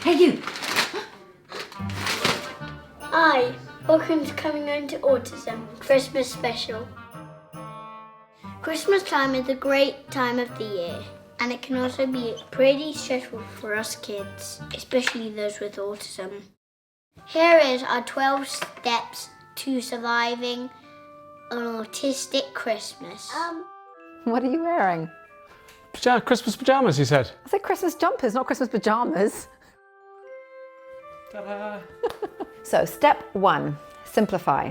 Hey, you! Hi, welcome to Coming Home to Autism Christmas Special. Christmas time is a great time of the year, and it can also be pretty stressful for us kids, especially those with autism. Here is our 12 steps to surviving an autistic Christmas. What are you wearing? Christmas pajamas, you said? I said Christmas jumpers, not Christmas pajamas. Ta-da! So step 1, simplify.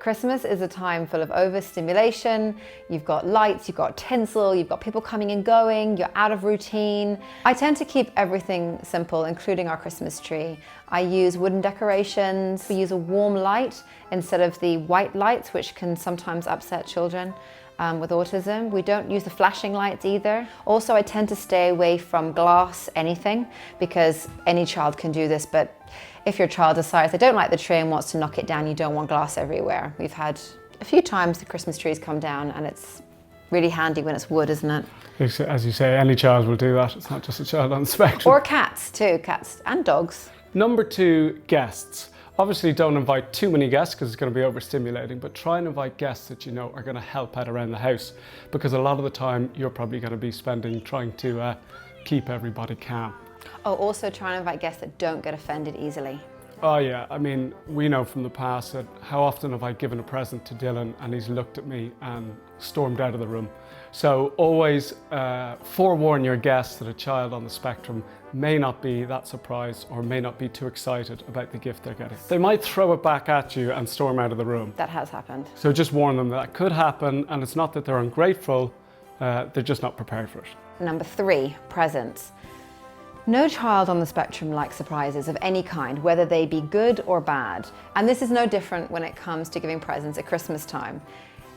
Christmas is a time full of overstimulation. You've got lights, you've got tinsel, you've got people coming and going, you're out of routine. I tend to keep everything simple, including our Christmas tree. I use wooden decorations. We use a warm light instead of the white lights, which can sometimes upset children with autism. We don't use the flashing lights either. Also, I tend to stay away from glass anything because any child can do this, but if your child decides they don't like the tree and wants to knock it down, you don't want glass everywhere. We've had a few times the Christmas trees come down, and it's really handy when it's wood, isn't it? As you say, any child will do that. It's not just a child on the spectrum. Or cats too, cats and dogs. Number 2, guests. Obviously don't invite too many guests because it's going to be overstimulating, but try and invite guests that you know are going to help out around the house, because a lot of the time you're probably going to be spending trying to keep everybody calm. Oh, also try and invite guests that don't get offended easily. Oh yeah, I mean, we know from the past that how often have I given a present to Dylan and he's looked at me and stormed out of the room. So always forewarn your guests that a child on the spectrum may not be that surprised or may not be too excited about the gift they're getting. They might throw it back at you and storm out of the room. That has happened. So just warn them that could happen, and it's not that they're ungrateful, they're just not prepared for it. Number 3, presents. No child on the spectrum likes surprises of any kind, whether they be good or bad. And this is no different when it comes to giving presents at Christmas time.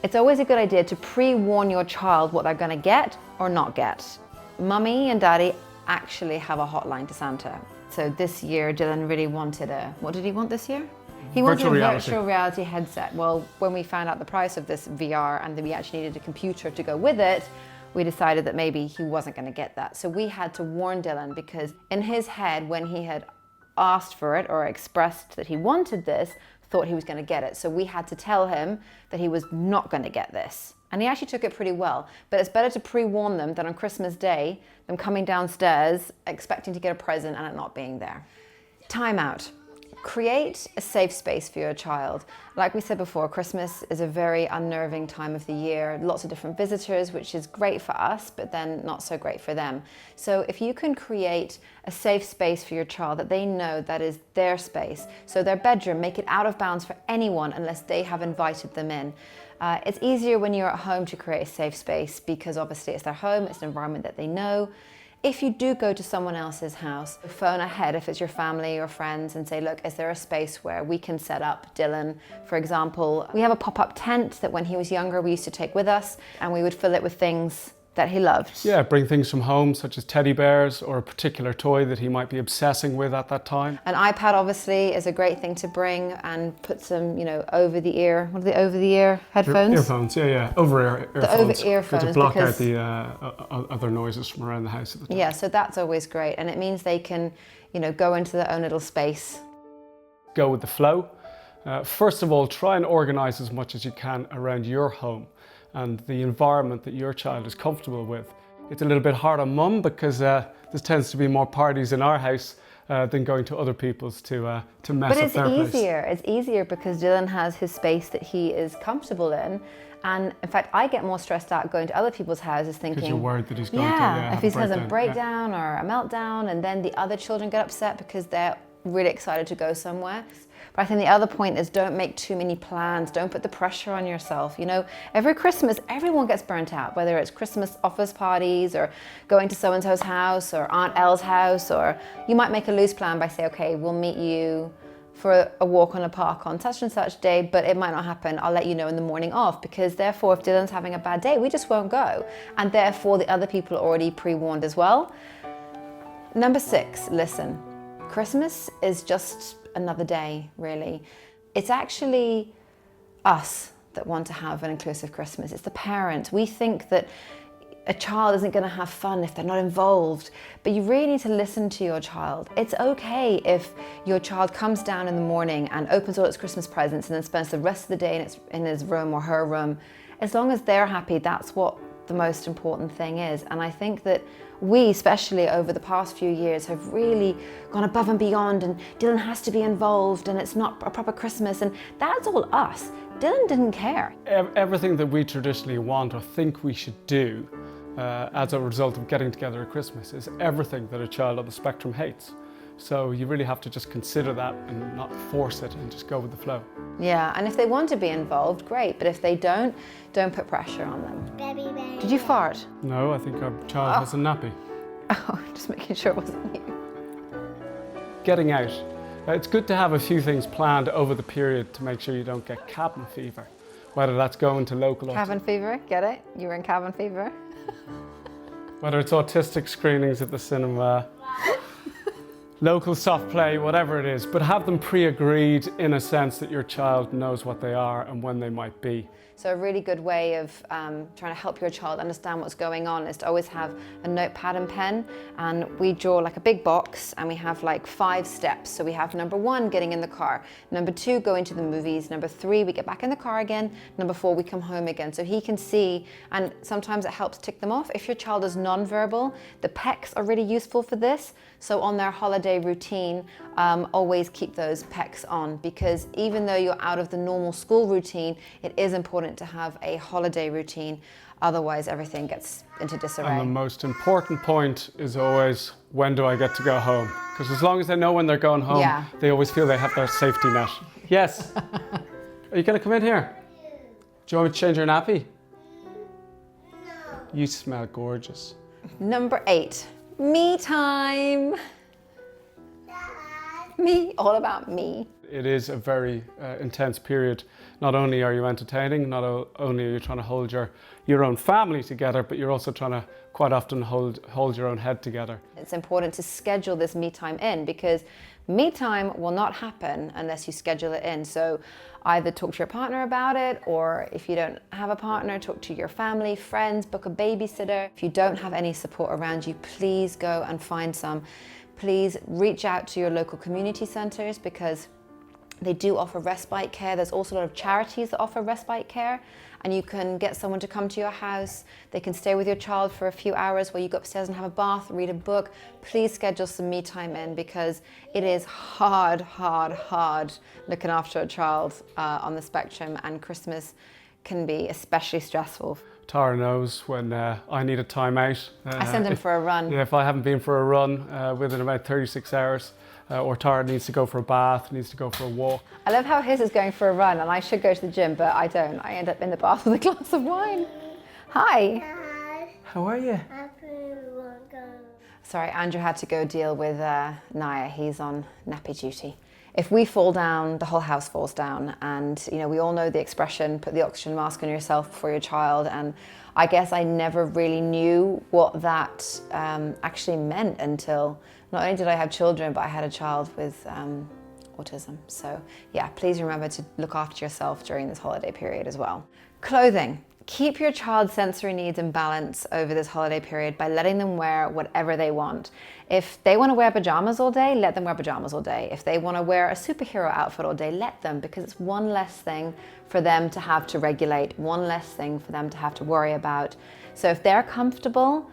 It's always a good idea to pre-warn your child what they're going to get or not get. Mummy and Daddy actually have a hotline to Santa. So this year Dylan really wanted what did he want this year? He wanted a virtual reality headset. Well, when we found out the price of this VR and that we actually needed a computer to go with it, we decided that maybe he wasn't going to get that. So we had to warn Dylan, because in his head, when he had asked for it or expressed that he wanted this, thought he was going to get it. So we had to tell him that he was not going to get this. And he actually took it pretty well. But it's better to pre-warn them than on Christmas Day, them coming downstairs expecting to get a present and it not being there. Time out. Create a safe space for your child. Like we said before, Christmas is a very unnerving time of the year. Lots of different visitors, which is great for us, but then not so great for them. So if you can create a safe space for your child that they know that is their space, so their bedroom, make it out of bounds for anyone unless they have invited them in. It's easier when you're at home to create a safe space because obviously it's their home, it's an environment that they know. If you do go to someone else's house, phone ahead if it's your family or friends and say, look, is there a space where we can set up Dylan? For example, we have a pop-up tent that when he was younger we used to take with us, and we would fill it with things that he loved. Yeah, bring things from home such as teddy bears or a particular toy that he might be obsessing with at that time. An iPad obviously is a great thing to bring, and put some, over the ear, what are the over the ear headphones? Earphones, yeah, over-ear earphones. The over-ear phones. To block out the other noises from around the house at the time. Yeah, so that's always great, and it means they can, go into their own little space. Go with the flow. First of all, try and organize as much as you can around your home and the environment that your child is comfortable with. It's a little bit hard on mum because there tends to be more parties in our house than going to other people's to mess up their place. But it's easier. It's easier because Dylan has his space that he is comfortable in. And in fact, I get more stressed out going to other people's houses thinking, because you're worried that he's going to if he has a breakdown or a meltdown, and then the other children get upset because they're really excited to go somewhere. But I think the other point is don't make too many plans. Don't put the pressure on yourself. Every Christmas, everyone gets burnt out, whether it's Christmas office parties or going to so-and-so's house or Aunt Elle's house, or you might make a loose plan by saying, okay, we'll meet you for a walk on a park on such and such day, but it might not happen. I'll let you know in the morning of, because therefore if Dylan's having a bad day, we just won't go. And therefore the other people are already pre-warned as well. Number 6, listen. Christmas is just another day, really. It's actually us that want to have an inclusive Christmas. It's the parents. We think that a child isn't going to have fun if they're not involved, but you really need to listen to your child. It's okay if your child comes down in the morning and opens all its Christmas presents and then spends the rest of the day in his room or her room. As long as they're happy, that's what the most important thing is. And I think that we, especially over the past few years, have really gone above and beyond, and Dylan has to be involved and it's not a proper Christmas, and that's all us. Dylan didn't care. Everything that we traditionally want or think we should do as a result of getting together at Christmas is everything that a child on the spectrum hates. So you really have to just consider that and not force it and just go with the flow. Yeah, and if they want to be involved, great, but if they don't put pressure on them. Did you fart? No, I think our child has a nappy. Oh, just making sure it wasn't you. Getting out. It's good to have a few things planned over the period to make sure you don't get cabin fever, whether that's going to local... Cabin fever, get it? You were in cabin fever? Whether it's autistic screenings at the cinema, local soft play, whatever it is, but have them pre-agreed in a sense that your child knows what they are and when they might be. So a really good way of trying to help your child understand what's going on is to always have a notepad and pen, and we draw like a big box and we have like 5 steps. So we have number 1, getting in the car. Number 2, going to the movies. Number 3, we get back in the car again. Number 4, we come home again. So he can see, and sometimes it helps tick them off. If your child is non-verbal, the pecs are really useful for this. So on their holiday routine, always keep those pecs on, because even though you're out of the normal school routine, it is important to have a holiday routine. Otherwise, everything gets into disarray. And the most important point is always, when do I get to go home? Because as long as they know when they're going home, they always feel they have their safety net. Yes. Are you going to come in here? Do you want me to change your nappy? No. You smell gorgeous. Number 8. Me time. Dad. Me, all about me. It is a very intense period. Not only are you entertaining, not only are you trying to hold your own family together, but you're also trying to quite often hold your own head together. It's important to schedule this me time in, because me time will not happen unless you schedule it in. So either talk to your partner about it, or if you don't have a partner, talk to your family, friends, book a babysitter. If you don't have any support around you, please go and find some. Please reach out to your local community centres, because they do offer respite care. There's also a lot of charities that offer respite care, and you can get someone to come to your house. They can stay with your child for a few hours while you go upstairs and have a bath, read a book. Please schedule some me time in, because it is hard looking after a child on the spectrum, and Christmas can be especially stressful. Tara knows when I need a time out. I send him for a run. Yeah, if I haven't been for a run within about 36 hours, or Tara needs to go for a bath, needs to go for a walk. I love how his is going for a run, and I should go to the gym, but I don't. I end up in the bath with a glass of wine. Hi. Dad. How are you? Sorry, Andrew had to go deal with Naya. He's on nappy duty. If we fall down, the whole house falls down. And you know, we all know the expression, put the oxygen mask on yourself before your child. And I guess I never really knew what that actually meant until not only did I have children, but I had a child with autism. So yeah, please remember to look after yourself during this holiday period as well. Clothing. Keep your child's sensory needs in balance over this holiday period by letting them wear whatever they want. If they want to wear pajamas all day, let them wear pajamas all day. If they want to wear a superhero outfit all day, let them, because it's one less thing for them to have to regulate, one less thing for them to have to worry about. So if they're comfortable,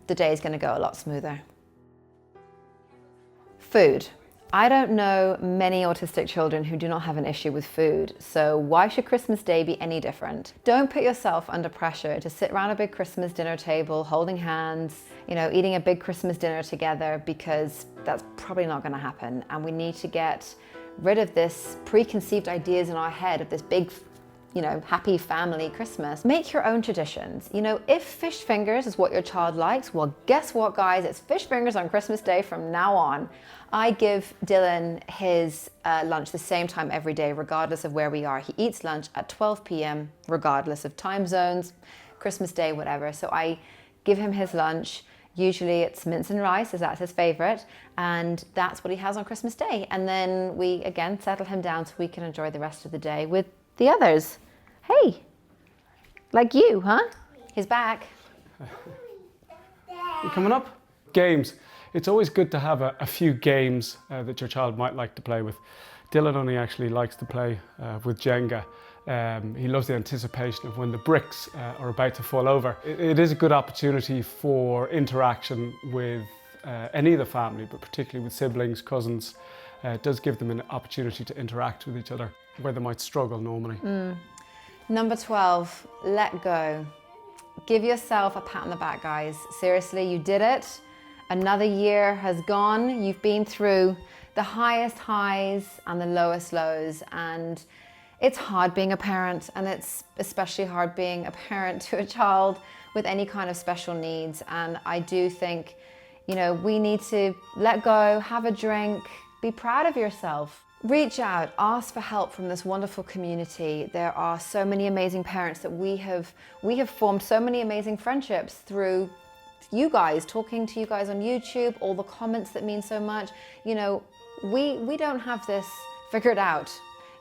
the day is going to go a lot smoother. Food. I don't know many autistic children who do not have an issue with food, so why should Christmas Day be any different? Don't put yourself under pressure to sit around a big Christmas dinner table, holding hands, you know, eating a big Christmas dinner together, because that's probably not going to happen. And we need to get rid of this preconceived ideas in our head of this big, you know, happy family Christmas. Make your own traditions. You know, if fish fingers is what your child likes, well, guess what, guys? It's fish fingers on Christmas Day from now on. I give Dylan his lunch the same time every day, regardless of where we are. He eats lunch at 12 p.m., regardless of time zones, Christmas Day, whatever. So I give him his lunch. Usually it's mince and rice, as that's his favorite, and that's what he has on Christmas Day. And then we, again, settle him down so we can enjoy the rest of the day with the others. Hey, like you, huh? He's back. You coming up? Games. It's always good to have a few games that your child might like to play with. Dylan only actually likes to play with Jenga. He loves the anticipation of when the bricks are about to fall over. It is a good opportunity for interaction with any of the family, but particularly with siblings, cousins. It does give them an opportunity to interact with each other where they might struggle normally. Number 12, let go. Give yourself a pat on the back, guys. Seriously, you did it. Another year has gone. You've been through the highest highs and the lowest lows, and it's hard being a parent, and it's especially hard being a parent to a child with any kind of special needs. And I do think, you know, we need to let go, have a drink, be proud of yourself. Reach out, ask for help from this wonderful community. There are so many amazing parents that we have formed so many amazing friendships through you guys, talking to you guys on YouTube, all the comments that mean so much. You know, we don't have this figured out.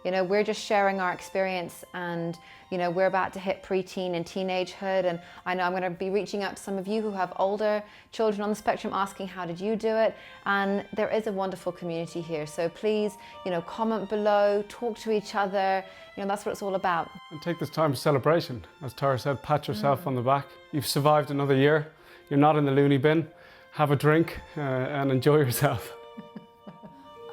You know, we're just sharing our experience, and, you know, we're about to hit preteen and teenagehood, and I know I'm going to be reaching out to some of you who have older children on the spectrum, asking how did you do it, and there is a wonderful community here. So please, you know, comment below, talk to each other, you know, that's what it's all about. And take this time for celebration. As Tara said, pat yourself on the back. You've survived another year. You're not in the loony bin. Have a drink and enjoy yourself.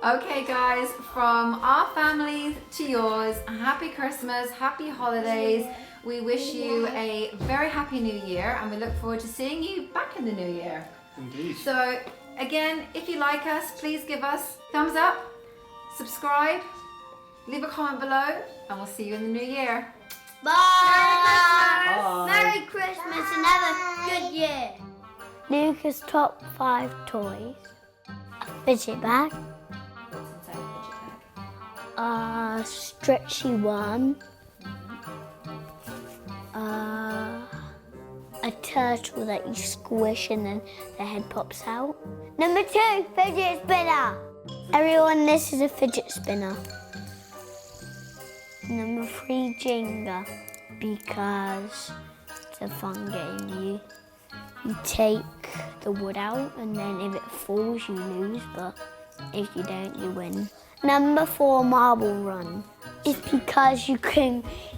Okay guys, from our families to yours, happy Christmas, happy holidays. We wish you a very happy new year, and we look forward to seeing you back in the new year. Indeed. So again, if you like us, please give us thumbs up, subscribe, leave a comment below, and we'll see you in the new year. Bye! Merry Christmas and have a good year. Luca's top 5 toys. A fidget bag. A stretchy one. A turtle that you squish and then the head pops out. Number 2, fidget spinner. Everyone, this is a fidget spinner. Number 3, Jenga, because it's a fun game. You take the wood out, and then if it falls, you lose, but if you don't, you win. Number 4, marble run. It's because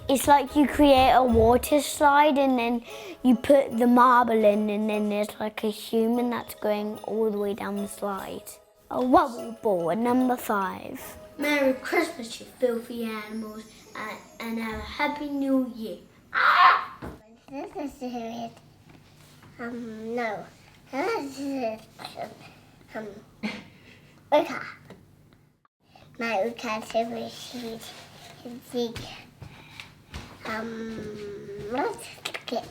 it's like you create a water slide, and then you put the marble in, and then there's like a human that's going all the way down the slide. A wobble board, number 5. Merry Christmas, you filthy animals, and have a happy new year. This is serious. No. This is Luca. My Luca favorite is let's get